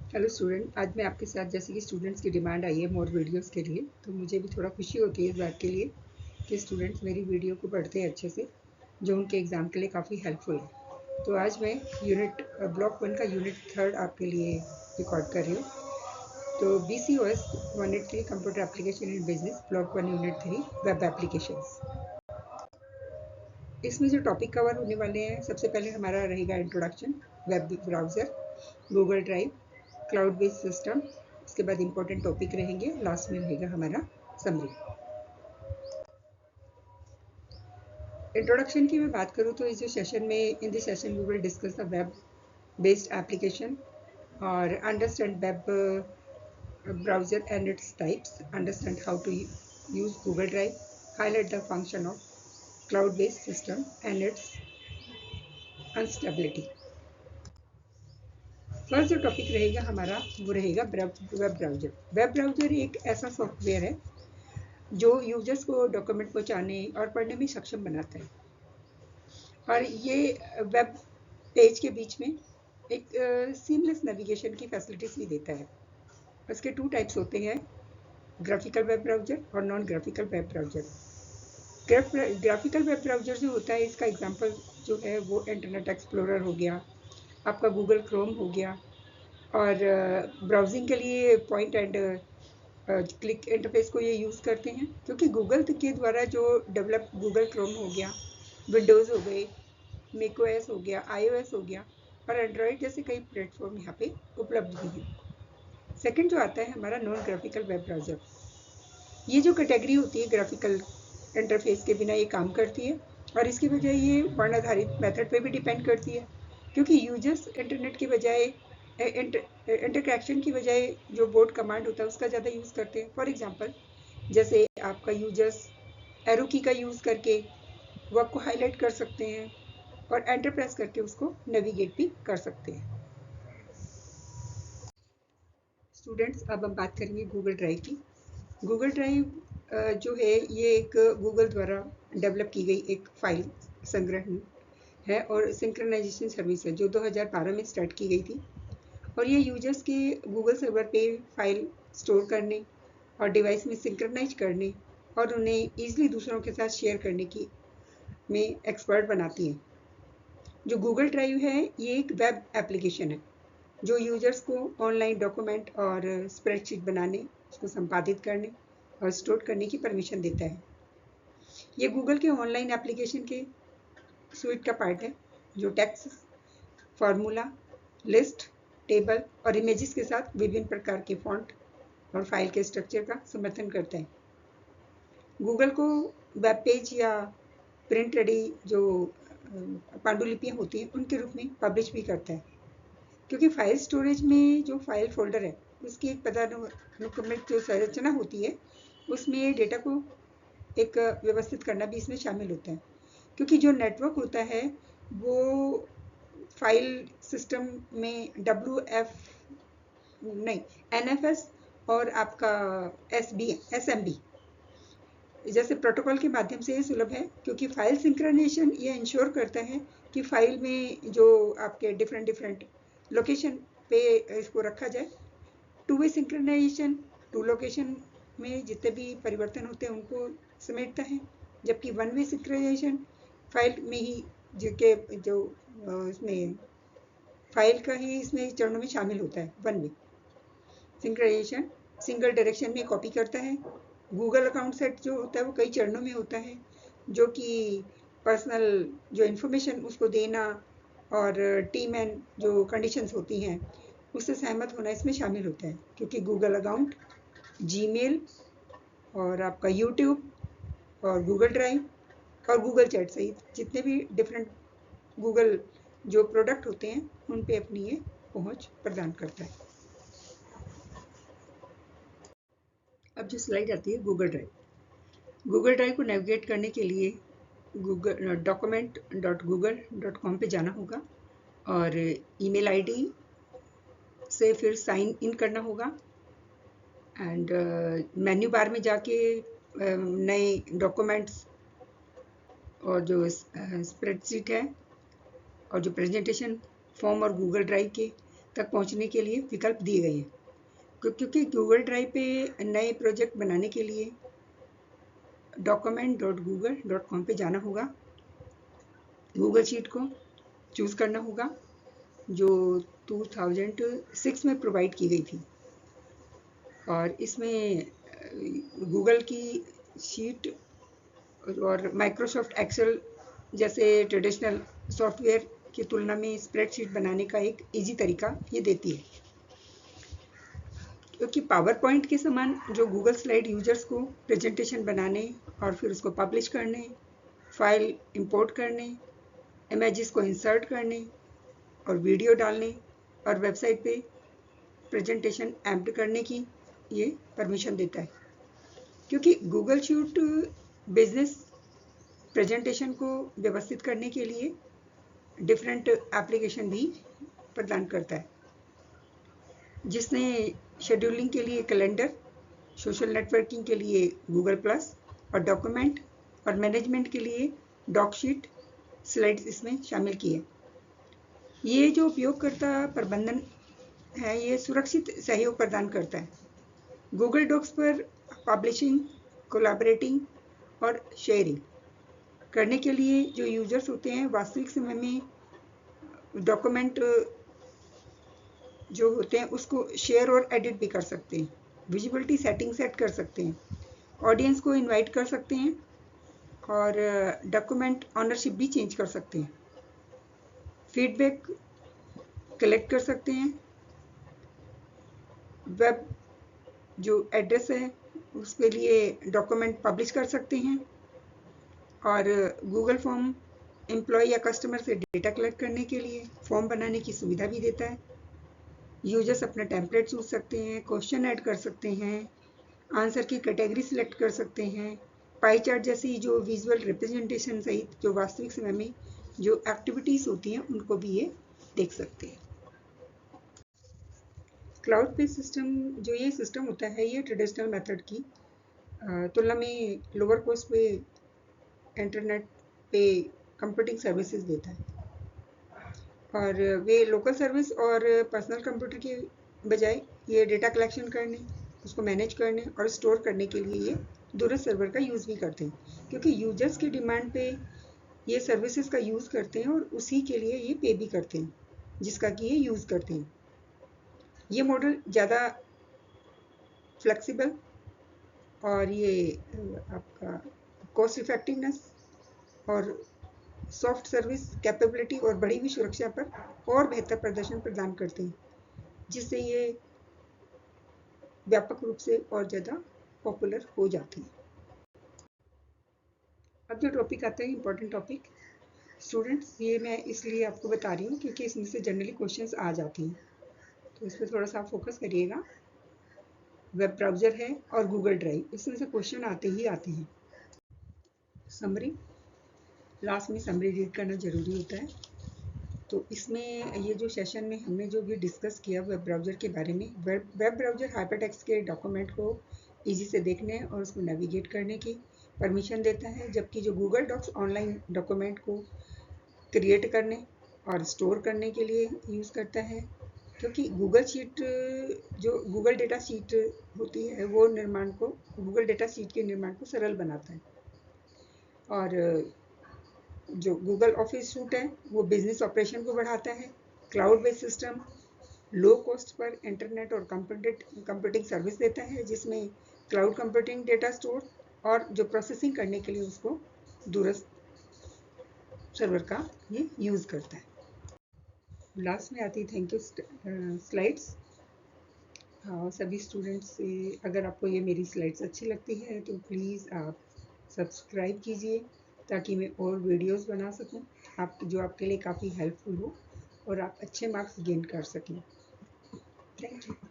Hello student, आज मैं आपके साथ जैसे कि स्टूडेंट्स की डिमांड आई है मोर वीडियोस के लिए, तो मुझे भी थोड़ा खुशी होती है इस बात के लिए कि स्टूडेंट्स मेरी वीडियो को पढ़ते हैं अच्छे से, जो उनके एग्ज़ाम के लिए काफ़ी हेल्पफुल है। तो आज मैं ब्लॉक 1 का यूनिट 3 आपके लिए रिकॉर्ड कर रही हूँ। तो BCOS 183 computer application in business, block 1 unit 3 web applications. इसमें जो टॉपिक कवर होने वाले हैं, सबसे पहले हमारा रहेगा introduction, web browser, Google drive, cloud based system. इसके बाद इंपॉर्टेंट टॉपिक रहेंगे, लास्ट में रहेगा हमारा समरी। इंट्रोडक्शन की मैं बात करूँ तो इस जो सेशन में in this session we will discuss the web based application और understand web browser and its types, understand how to use Google Drive, highlight the function of cloud-based system and its instability. First जो topic रहेगा हमारा वो रहेगा web browser. Web browser एक ऐसा software है जो यूजर्स को डॉक्यूमेंट पहुंचाने और पढ़ने में सक्षम बनाता है, और ये वेब पेज के बीच में एक सीमलेस नेविगेशन की फैसिलिटीज भी देता है। उसके टू टाइप्स होते हैं, ग्राफिकल वेब ब्राउजर और non graphical web browser. Graphical web browser जो होता है, इसका एग्जांपल जो है वो इंटरनेट एक्सप्लोरर हो गया, आपका गूगल क्रोम हो गया, और ब्राउजिंग के लिए पॉइंट एंड क्लिक इंटरफेस को ये यूज़ करते हैं, क्योंकि गूगल के द्वारा जो डेवलप गूगल क्रोम हो गया, विंडोज़ हो गए, मैकओएस हो गया, आईओएस हो गया, और एंड्रॉयड जैसे कई प्लेटफॉर्म यहाँ पे उपलब्ध भी हैं। सेकंड जो आता है हमारा नॉन ग्राफिकल वेब ब्राउज़र। ये जो कैटेगरी होती है ग्राफिकल इंटरफेस के बिना ये काम करती है, और इसकी बजाय ये वर्ण आधारित मेथड पे भी डिपेंड करती है, क्योंकि यूजर्स इंटरनेट के बजाय इंटरकनेक्शन की बजाय जो बोर्ड कमांड होता है उसका ज़्यादा यूज़ करते हैं। फॉर एग्जांपल, जैसे आपका यूजर्स एरो की का यूज़ करके वर्क को हाईलाइट कर सकते हैं और एंटर प्रेस करके उसको नेविगेट भी कर सकते हैं। स्टूडेंट्स, अब हम बात करेंगे गूगल ड्राइव की। गूगल ड्राइव जो है ये एक गूगल द्वारा डेवलप की गई एक फाइल संग्रहण है और सिंक्रोनाइजेशन सर्विस है, जो 2012 में स्टार्ट की गई थी, और ये यूजर्स के गूगल सर्वर पे फाइल स्टोर करने और डिवाइस में सिंक्रोनाइज करने और उन्हें ईजिली दूसरों के साथ शेयर करने की में एक्सपर्ट बनाती है। जो गूगल ड्राइव है ये एक वेब एप्लीकेशन है जो यूजर्स को ऑनलाइन डॉक्यूमेंट और स्प्रेडशीट बनाने, उसको संपादित करने और स्टोर करने की परमिशन देता है। ये गूगल के ऑनलाइन एप्लीकेशन के स्विट का पार्ट है, जो टेक्स्ट, फार्मूला, लिस्ट, टेबल और इमेजेस के साथ विभिन्न प्रकार के फॉन्ट और फाइल के स्ट्रक्चर का समर्थन करता है। गूगल को वेब पेज या प्रिंट रेडी जो पांडुलिपियाँ होती हैं उनके रूप में पब्लिश भी करता है, क्योंकि फाइल स्टोरेज में जो फाइल फोल्डर है उसकी एक पदानुक्रमित जो संरचना होती है उसमें डेटा को एक व्यवस्थित करना भी इसमें शामिल होता है, क्योंकि जो नेटवर्क होता है वो फाइल सिस्टम में NFS और आपका SMB जैसे प्रोटोकॉल के माध्यम से ये सुलभ है, क्योंकि फाइल सिंक्रोनाइजेशन ये इंश्योर करता है कि फाइल में जो आपके डिफरेंट लोकेशन पे इसको रखा जाए। Two way synchronisation two location में जितने भी परिवर्तन होते हैं उनको समेटता है, जबकि वन वे सिंक्रोनाइजेशन फाइल में ही जो इसमें फाइल का ही इसमें चरणों में शामिल होता है। One way synchronisation single direction में कॉपी करता है। गूगल अकाउंट सेट जो होता है वो कई चरणों में होता है, जो कि पर्सनल जो इन्फॉर्मेशन उसको देना और टीम एंड जो कंडीशंस होती हैं उससे सहमत होना इसमें शामिल होता है, क्योंकि गूगल अकाउंट, जीमेल और आपका यूट्यूब और गूगल ड्राइव और गूगल चैट सहित जितने भी डिफरेंट गूगल जो प्रोडक्ट होते हैं उन पे अपनी ये पहुंच प्रदान करता है। अब जो स्लाइड आती है गूगल ड्राइव को नेविगेट करने के लिए गूगल document.google.com पे जाना होगा और ईमेल आईडी से फिर साइन इन करना होगा, एंड मेन्यू बार में जाके नए डॉक्यूमेंट्स और जो स्प्रेडशीट है और जो प्रेजेंटेशन फॉर्म और गूगल ड्राइव के तक पहुंचने के लिए विकल्प दिए गए हैं। क्योंकि गूगल ड्राइव पे नए प्रोजेक्ट बनाने के लिए document.google.com पे जाना होगा, गूगल शीट को चूज़ करना होगा जो 2006 में प्रोवाइड की गई थी, और इसमें गूगल की शीट और माइक्रोसॉफ्ट एक्सेल जैसे ट्रेडिशनल सॉफ्टवेयर की तुलना में स्प्रेडशीट बनाने का एक इजी तरीका ये देती है। क्योंकि पावर पॉइंट के समान जो गूगल स्लाइड यूजर्स को प्रेजेंटेशन बनाने और फिर उसको पब्लिश करने, फाइल इंपोर्ट करने, इमेजेस को इंसर्ट करने और वीडियो डालने और वेबसाइट पे प्रेजेंटेशन एम्प्ट करने की ये परमिशन देता है। क्योंकि गूगल शीट बिजनेस प्रेजेंटेशन को व्यवस्थित करने के लिए डिफरेंट एप्लीकेशन भी प्रदान करता है, जिसने शेड्यूलिंग के लिए कैलेंडर, सोशल नेटवर्किंग के लिए गूगल प्लस और डॉक्यूमेंट और मैनेजमेंट के लिए डॉकशीट स्लाइड्स इसमें शामिल किए। ये जो उपयोगकर्ता प्रबंधन है ये सुरक्षित सहयोग प्रदान करता है। गूगल डॉक्स पर पब्लिशिंग, कोलैबोरेटिंग और शेयरिंग करने के लिए जो यूजर्स होते हैं वास्तविक समय में डॉक्यूमेंट जो होते हैं उसको शेयर और एडिट भी कर सकते हैं, विजिबिलिटी सेटिंग सेट कर सकते हैं, ऑडियंस को इनवाइट कर सकते हैं और डॉक्यूमेंट ऑनरशिप भी चेंज कर सकते हैं, फीडबैक कलेक्ट कर सकते हैं, वेब जो एड्रेस है उसके लिए डॉक्यूमेंट पब्लिश कर सकते हैं, और गूगल फॉर्म एम्प्लॉय या कस्टमर से डेटा कलेक्ट करने के लिए फॉर्म बनाने की सुविधा भी देता है। यूजर्स अपना टेम्पलेट चूज सकते हैं, क्वेश्चन ऐड कर सकते हैं, आंसर की कैटेगरी सिलेक्ट कर सकते हैं, पाई चार्ट जैसी जो विजुअल रिप्रेजेंटेशन सहित जो वास्तविक समय में जो एक्टिविटीज होती हैं उनको भी ये देख सकते हैं। क्लाउड बेस्ड सिस्टम जो ये सिस्टम होता है ये ट्रेडिशनल मेथड की तुलना में लोअर कॉस्ट पे इंटरनेट पे कंप्यूटिंग सर्विसेज देता है, और वे लोकल सर्विस और पर्सनल कंप्यूटर के बजाय ये डेटा कलेक्शन करने, उसको मैनेज करने और स्टोर करने के लिए ये दूरस्थ सर्वर का यूज़ भी करते हैं। क्योंकि यूजर्स की डिमांड पे ये सर्विसेज का यूज़ करते हैं और उसी के लिए ये पे भी करते हैं जिसका कि ये यूज़ करते हैं। ये मॉडल ज़्यादा फ्लेक्सिबल और ये आपका कॉस्ट इफेक्टिवनेस और सॉफ्ट सर्विस कैपेबिलिटी और बढ़ी हुई सुरक्षा पर और बेहतर प्रदर्शन प्रदान करते हैं, जिससे ये व्यापक रूप से और ज़्यादा पॉपुलर हो जाती है। अब जो टॉपिक आता है इम्पोर्टेंट टॉपिक स्टूडेंट्स, ये मैं इसलिए आपको बता रही हूँ क्योंकि इसमें से जनरली क्वेश्चंस आ जाती हैं, तो इस पर थोड़ा सा आप फोकस करिएगा। वेब ब्राउज़र है और गूगल ड्राइव, इसमें से क्वेश्चन आते ही आते हैं। समरी, लास्ट में समरी रीड करना ज़रूरी होता है। तो इसमें ये जो सेशन में हमने जो भी डिस्कस किया वेब ब्राउज़र के बारे में, वेब ब्राउज़र हाइपरटेक्स्ट के डॉक्यूमेंट को इजी से देखने और उसको नेविगेट करने की परमिशन देता है, जबकि जो गूगल डॉक्स ऑनलाइन डॉक्यूमेंट को क्रिएट करने और स्टोर करने के लिए यूज़ करता है। क्योंकि गूगल शीट जो गूगल डेटा शीट होती है वो गूगल डेटा शीट के निर्माण को सरल बनाता है, और जो गूगल ऑफिस सूट है वो बिजनेस ऑपरेशन को बढ़ाता है। Cloud based system low cost per internet और कंप्यूटिंग सर्विस देता है, जिसमें क्लाउड कंप्यूटिंग, डेटा स्टोर और जो प्रोसेसिंग करने के लिए उसको दूरस्थ सर्वर का ये यूज़ करता है। लास्ट में आती थैंक यू स्लाइड्स। सभी स्टूडेंट्स से अगर आपको ये मेरी स्लाइड्स अच्छी लगती है तो प्लीज़ आप सब्सक्राइब कीजिए ताकि मैं और वीडियोस बना सकूं जो आपके लिए काफ़ी हेल्पफुल हो और आप अच्छे मार्क्स गेन कर सकें। Thank you.